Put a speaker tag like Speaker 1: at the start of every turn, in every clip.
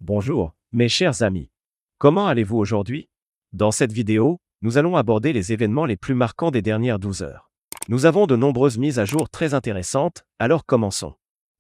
Speaker 1: Bonjour, mes chers amis. Comment allez-vous aujourd'hui? Dans cette vidéo, nous allons aborder les événements les plus marquants des dernières 12 heures. Nous avons de nombreuses mises à jour très intéressantes, alors commençons.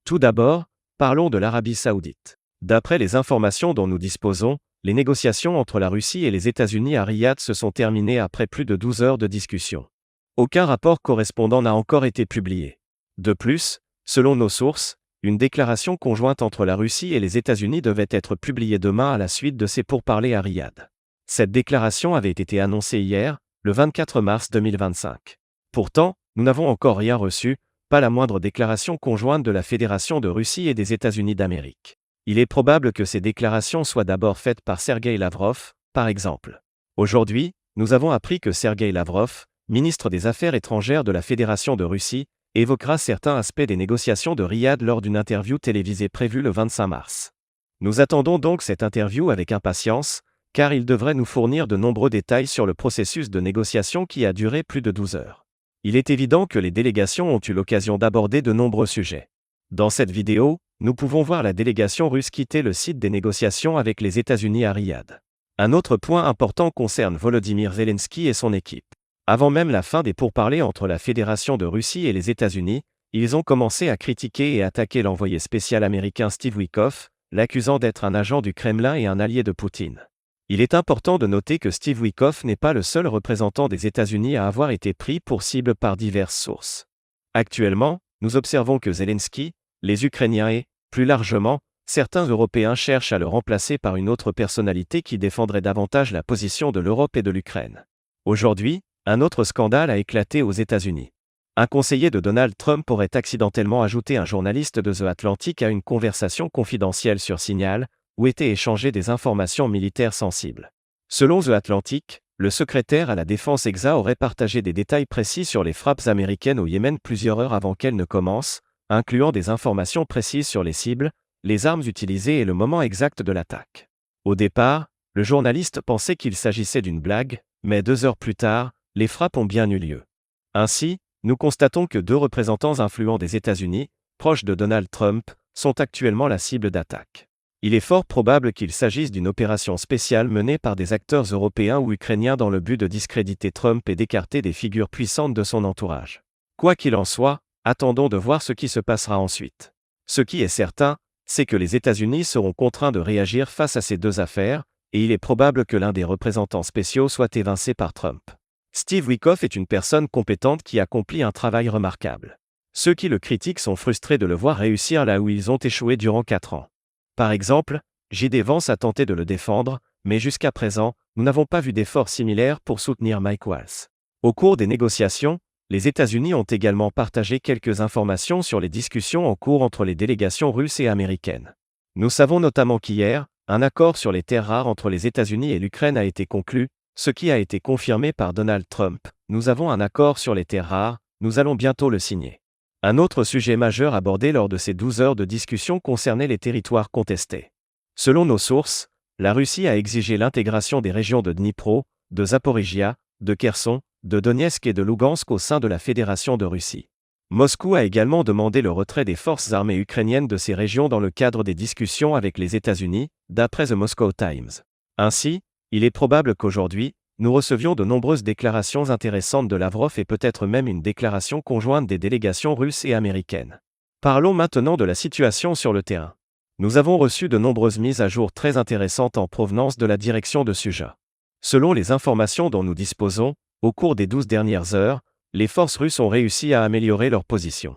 Speaker 1: Tout d'abord, parlons de l'Arabie Saoudite. D'après les informations dont nous disposons, les négociations entre la Russie et les États-Unis à Riyad se sont terminées après plus de 12 heures de discussion. Aucun rapport correspondant n'a encore été publié. De plus, selon nos sources, une déclaration conjointe entre la Russie et les États-Unis devait être publiée demain à la suite de ces pourparlers à Riyad. Cette déclaration avait été annoncée hier, le 24 mars 2025. Pourtant, nous n'avons encore rien reçu, pas la moindre déclaration conjointe de la Fédération de Russie et des États-Unis d'Amérique. Il est probable que ces déclarations soient d'abord faites par Sergueï Lavrov, par exemple. Aujourd'hui, nous avons appris que Sergueï Lavrov, ministre des Affaires étrangères de la Fédération de Russie, évoquera certains aspects des négociations de Riyad lors d'une interview télévisée prévue le 25 mars. Nous attendons donc cette interview avec impatience, car il devrait nous fournir de nombreux détails sur le processus de négociation qui a duré plus de 12 heures. Il est évident que les délégations ont eu l'occasion d'aborder de nombreux sujets. Dans cette vidéo, nous pouvons voir la délégation russe quitter le site des négociations avec les États-Unis à Riyad. Un autre point important concerne Volodymyr Zelensky et son équipe. Avant même la fin des pourparlers entre la Fédération de Russie et les États-Unis, ils ont commencé à critiquer et attaquer l'envoyé spécial américain Steve Witkoff, l'accusant d'être un agent du Kremlin et un allié de Poutine. Il est important de noter que Steve Witkoff n'est pas le seul représentant des États-Unis à avoir été pris pour cible par diverses sources. Actuellement, nous observons que Zelensky, les Ukrainiens et, plus largement, certains Européens cherchent à le remplacer par une autre personnalité qui défendrait davantage la position de l'Europe et de l'Ukraine. Aujourd'hui, un autre scandale a éclaté aux États-Unis. Un conseiller de Donald Trump aurait accidentellement ajouté un journaliste de The Atlantic à une conversation confidentielle sur Signal, où étaient échangées des informations militaires sensibles. Selon The Atlantic, le secrétaire à la défense EXA aurait partagé des détails précis sur les frappes américaines au Yémen plusieurs heures avant qu'elles ne commencent, incluant des informations précises sur les cibles, les armes utilisées et le moment exact de l'attaque. Au départ, le journaliste pensait qu'il s'agissait d'une blague, mais 2 heures plus tard, les frappes ont bien eu lieu. Ainsi, nous constatons que 2 représentants influents des États-Unis, proches de Donald Trump, sont actuellement la cible d'attaque. Il est fort probable qu'il s'agisse d'une opération spéciale menée par des acteurs européens ou ukrainiens dans le but de discréditer Trump et d'écarter des figures puissantes de son entourage. Quoi qu'il en soit, attendons de voir ce qui se passera ensuite. Ce qui est certain, c'est que les États-Unis seront contraints de réagir face à ces 2 affaires, et il est probable que l'un des représentants spéciaux soit évincé par Trump. Steve Witkoff est une personne compétente qui accomplit un travail remarquable. Ceux qui le critiquent sont frustrés de le voir réussir là où ils ont échoué durant 4 ans. Par exemple, J.D. Vance a tenté de le défendre, mais jusqu'à présent, nous n'avons pas vu d'efforts similaires pour soutenir Mike Waltz. Au cours des négociations, les États-Unis ont également partagé quelques informations sur les discussions en cours entre les délégations russes et américaines. Nous savons notamment qu'hier, un accord sur les terres rares entre les États-Unis et l'Ukraine a été conclu, ce qui a été confirmé par Donald Trump. Nous avons un accord sur les terres rares, nous allons bientôt le signer. Un autre sujet majeur abordé lors de ces 12 heures de discussion concernait les territoires contestés. Selon nos sources, la Russie a exigé l'intégration des régions de Dnipro, de Zaporijia, de Kherson, de Donetsk et de Lugansk au sein de la Fédération de Russie. Moscou a également demandé le retrait des forces armées ukrainiennes de ces régions dans le cadre des discussions avec les États-Unis, d'après The Moscow Times. Ainsi, il est probable qu'aujourd'hui, nous recevions de nombreuses déclarations intéressantes de Lavrov et peut-être même une déclaration conjointe des délégations russes et américaines. Parlons maintenant de la situation sur le terrain. Nous avons reçu de nombreuses mises à jour très intéressantes en provenance de la direction de Suja. Selon les informations dont nous disposons, au cours des 12 dernières heures, les forces russes ont réussi à améliorer leur position.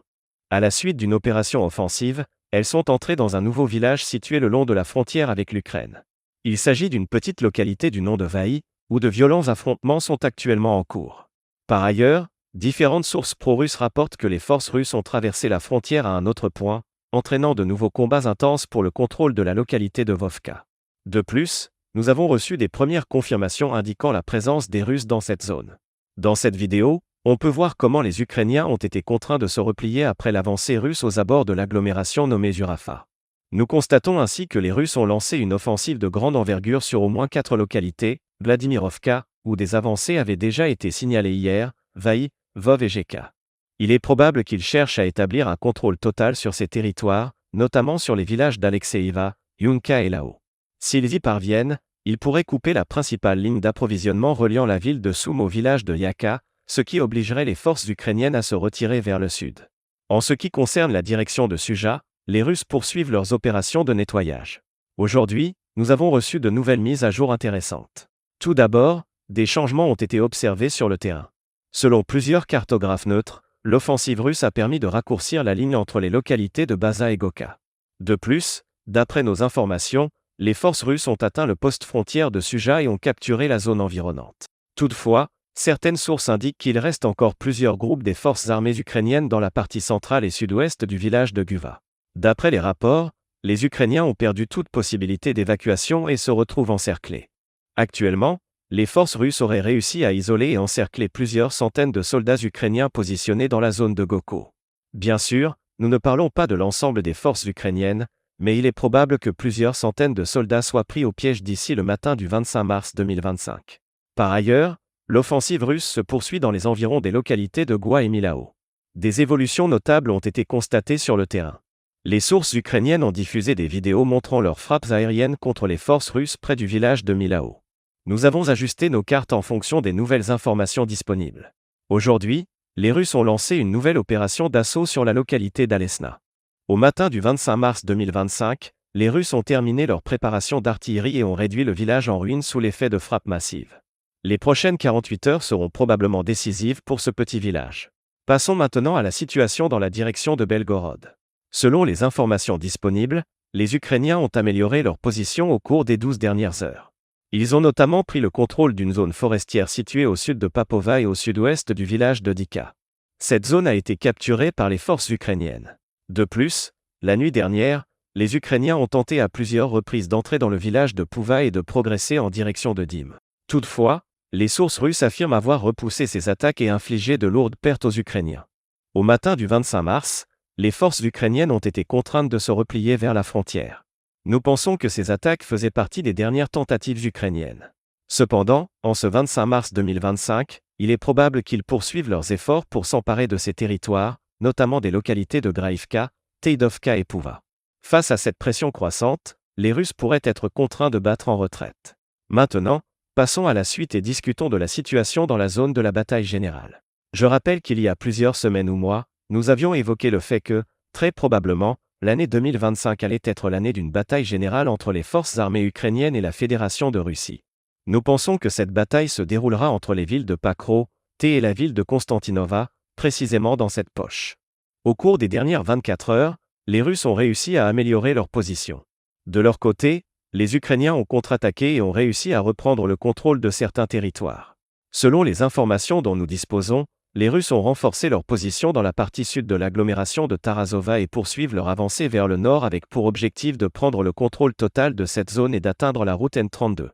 Speaker 1: À la suite d'une opération offensive, elles sont entrées dans un nouveau village situé le long de la frontière avec l'Ukraine. Il s'agit d'une petite localité du nom de Vaï, où de violents affrontements sont actuellement en cours. Par ailleurs, différentes sources pro-russes rapportent que les forces russes ont traversé la frontière à un autre point, entraînant de nouveaux combats intenses pour le contrôle de la localité de Vovka. De plus, nous avons reçu des premières confirmations indiquant la présence des Russes dans cette zone. Dans cette vidéo, on peut voir comment les Ukrainiens ont été contraints de se replier après l'avancée russe aux abords de l'agglomération nommée Zurafa. Nous constatons ainsi que les Russes ont lancé une offensive de grande envergure sur au moins 4 localités, Vladimirovka, où des avancées avaient déjà été signalées hier, Vaï, Vov et Geka. Il est probable qu'ils cherchent à établir un contrôle total sur ces territoires, notamment sur les villages d'Alexeïva, Yunka et Lao. S'ils y parviennent, ils pourraient couper la principale ligne d'approvisionnement reliant la ville de Soum au village de Yaka, ce qui obligerait les forces ukrainiennes à se retirer vers le sud. En ce qui concerne la direction de Suja, les Russes poursuivent leurs opérations de nettoyage. Aujourd'hui, nous avons reçu de nouvelles mises à jour intéressantes. Tout d'abord, des changements ont été observés sur le terrain. Selon plusieurs cartographes neutres, l'offensive russe a permis de raccourcir la ligne entre les localités de Baza et Goka. De plus, d'après nos informations, les forces russes ont atteint le poste frontière de Suja et ont capturé la zone environnante. Toutefois, certaines sources indiquent qu'il reste encore plusieurs groupes des forces armées ukrainiennes dans la partie centrale et sud-ouest du village de Guva. D'après les rapports, les Ukrainiens ont perdu toute possibilité d'évacuation et se retrouvent encerclés. Actuellement, les forces russes auraient réussi à isoler et encercler plusieurs centaines de soldats ukrainiens positionnés dans la zone de Goko. Bien sûr, nous ne parlons pas de l'ensemble des forces ukrainiennes, mais il est probable que plusieurs centaines de soldats soient pris au piège d'ici le matin du 25 mars 2025. Par ailleurs, l'offensive russe se poursuit dans les environs des localités de Gwa et Milao. Des évolutions notables ont été constatées sur le terrain. Les sources ukrainiennes ont diffusé des vidéos montrant leurs frappes aériennes contre les forces russes près du village de Milao. Nous avons ajusté nos cartes en fonction des nouvelles informations disponibles. Aujourd'hui, les Russes ont lancé une nouvelle opération d'assaut sur la localité d'Alesna. Au matin du 25 mars 2025, les Russes ont terminé leur préparation d'artillerie et ont réduit le village en ruine sous l'effet de frappes massives. Les prochaines 48 heures seront probablement décisives pour ce petit village. Passons maintenant à la situation dans la direction de Belgorod. Selon les informations disponibles, les Ukrainiens ont amélioré leur position au cours des 12 dernières heures. Ils ont notamment pris le contrôle d'une zone forestière située au sud de Papova et au sud-ouest du village de Dika. Cette zone a été capturée par les forces ukrainiennes. De plus, la nuit dernière, les Ukrainiens ont tenté à plusieurs reprises d'entrer dans le village de Pouva et de progresser en direction de Dim. Toutefois, les sources russes affirment avoir repoussé ces attaques et infligé de lourdes pertes aux Ukrainiens. Au matin du 25 mars, les forces ukrainiennes ont été contraintes de se replier vers la frontière. Nous pensons que ces attaques faisaient partie des dernières tentatives ukrainiennes. Cependant, en ce 25 mars 2025, il est probable qu'ils poursuivent leurs efforts pour s'emparer de ces territoires, notamment des localités de Graïvka, Teidovka et Pouva. Face à cette pression croissante, les Russes pourraient être contraints de battre en retraite. Maintenant, passons à la suite et discutons de la situation dans la zone de la bataille générale. Je rappelle qu'il y a plusieurs semaines ou mois, nous avions évoqué le fait que, très probablement, l'année 2025 allait être l'année d'une bataille générale entre les forces armées ukrainiennes et la Fédération de Russie. Nous pensons que cette bataille se déroulera entre les villes de Pakro, T et la ville de Konstantinova, précisément dans cette poche. Au cours des dernières 24 heures, les Russes ont réussi à améliorer leur position. De leur côté, les Ukrainiens ont contre-attaqué et ont réussi à reprendre le contrôle de certains territoires. Selon les informations dont nous disposons, les Russes ont renforcé leur position dans la partie sud de l'agglomération de Tarasova et poursuivent leur avancée vers le nord avec pour objectif de prendre le contrôle total de cette zone et d'atteindre la route N32.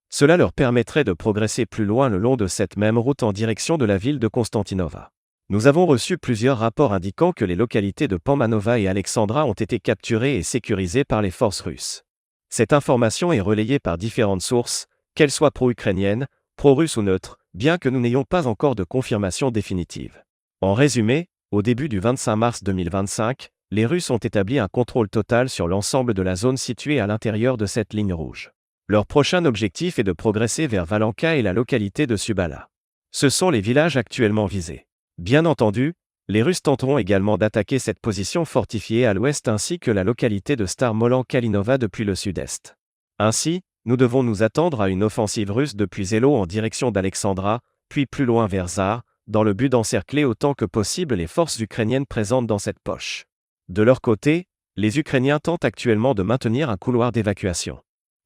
Speaker 1: Cela leur permettrait de progresser plus loin le long de cette même route en direction de la ville de Konstantinova. Nous avons reçu plusieurs rapports indiquant que les localités de Panmanova et Alexandra ont été capturées et sécurisées par les forces russes. Cette information est relayée par différentes sources, qu'elles soient pro-ukrainiennes, pro-russes ou neutres, bien que nous n'ayons pas encore de confirmation définitive. En résumé, au début du 25 mars 2025, les Russes ont établi un contrôle total sur l'ensemble de la zone située à l'intérieur de cette ligne rouge. Leur prochain objectif est de progresser vers Valenka et la localité de Subala. Ce sont les villages actuellement visés. Bien entendu, les Russes tenteront également d'attaquer cette position fortifiée à l'ouest ainsi que la localité de Starmolan-Kalinova depuis le sud-est. Ainsi, nous devons nous attendre à une offensive russe depuis Zelo en direction d'Alexandra, puis plus loin vers Zar, dans le but d'encercler autant que possible les forces ukrainiennes présentes dans cette poche. De leur côté, les Ukrainiens tentent actuellement de maintenir un couloir d'évacuation.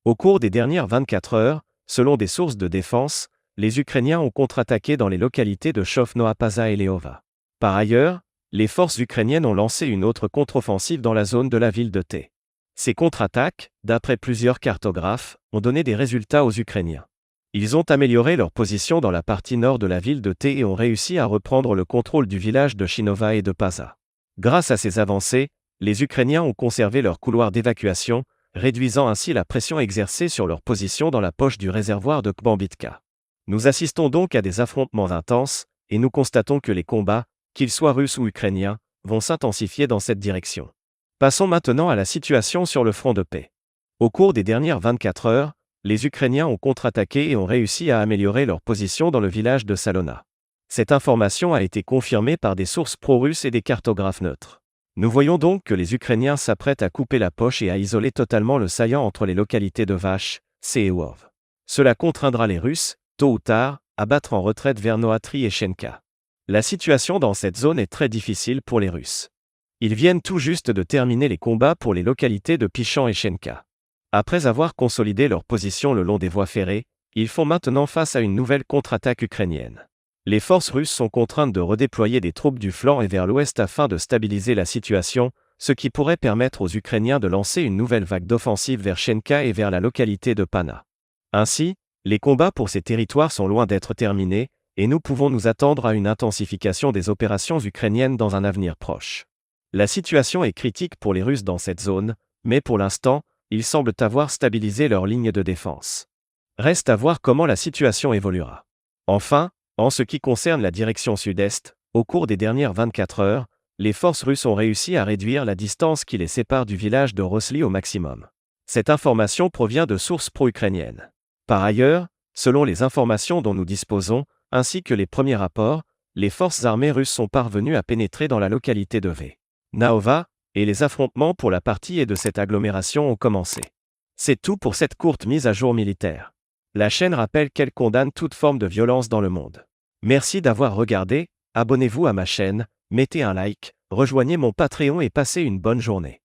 Speaker 1: Au cours des dernières 24 heures, selon des sources de défense, les Ukrainiens ont contre-attaqué dans les localités de Shofnoapaza et Leova. Par ailleurs, les forces ukrainiennes ont lancé une autre contre-offensive dans la zone de la ville de T. Ces contre-attaques, d'après plusieurs cartographes, ont donné des résultats aux Ukrainiens. Ils ont amélioré leur position dans la partie nord de la ville de T et ont réussi à reprendre le contrôle du village de Shinova et de Paza. Grâce à ces avancées, les Ukrainiens ont conservé leur couloir d'évacuation, réduisant ainsi la pression exercée sur leur position dans la poche du réservoir de Kbambitka. Nous assistons donc à des affrontements intenses, et nous constatons que les combats, qu'ils soient russes ou ukrainiens, vont s'intensifier dans cette direction. Passons maintenant à la situation sur le front de paix. Au cours des dernières 24 heures, les Ukrainiens ont contre-attaqué et ont réussi à améliorer leur position dans le village de Salona. Cette information a été confirmée par des sources pro-russes et des cartographes neutres. Nous voyons donc que les Ukrainiens s'apprêtent à couper la poche et à isoler totalement le saillant entre les localités de Vache, et Wov. Cela contraindra les Russes, tôt ou tard, à battre en retraite vers Noatri et Shenka. La situation dans cette zone est très difficile pour les Russes. Ils viennent tout juste de terminer les combats pour les localités de Pichan et Shenka. Après avoir consolidé leur position le long des voies ferrées, ils font maintenant face à une nouvelle contre-attaque ukrainienne. Les forces russes sont contraintes de redéployer des troupes du flanc et vers l'ouest afin de stabiliser la situation, ce qui pourrait permettre aux Ukrainiens de lancer une nouvelle vague d'offensive vers Shenka et vers la localité de Pana. Ainsi, les combats pour ces territoires sont loin d'être terminés, et nous pouvons nous attendre à une intensification des opérations ukrainiennes dans un avenir proche. La situation est critique pour les Russes dans cette zone, mais pour l'instant, ils semblent avoir stabilisé leur ligne de défense. Reste à voir comment la situation évoluera. Enfin, en ce qui concerne la direction sud-est, au cours des dernières 24 heures, les forces russes ont réussi à réduire la distance qui les sépare du village de Rosly au maximum. Cette information provient de sources pro-ukrainiennes. Par ailleurs, selon les informations dont nous disposons, ainsi que les premiers rapports, les forces armées russes sont parvenues à pénétrer dans la localité de V. Naova, et les affrontements pour la partie et de cette agglomération ont commencé. C'est tout pour cette courte mise à jour militaire. La chaîne rappelle qu'elle condamne toute forme de violence dans le monde. Merci d'avoir regardé, abonnez-vous à ma chaîne, mettez un like, rejoignez mon Patreon et passez une bonne journée.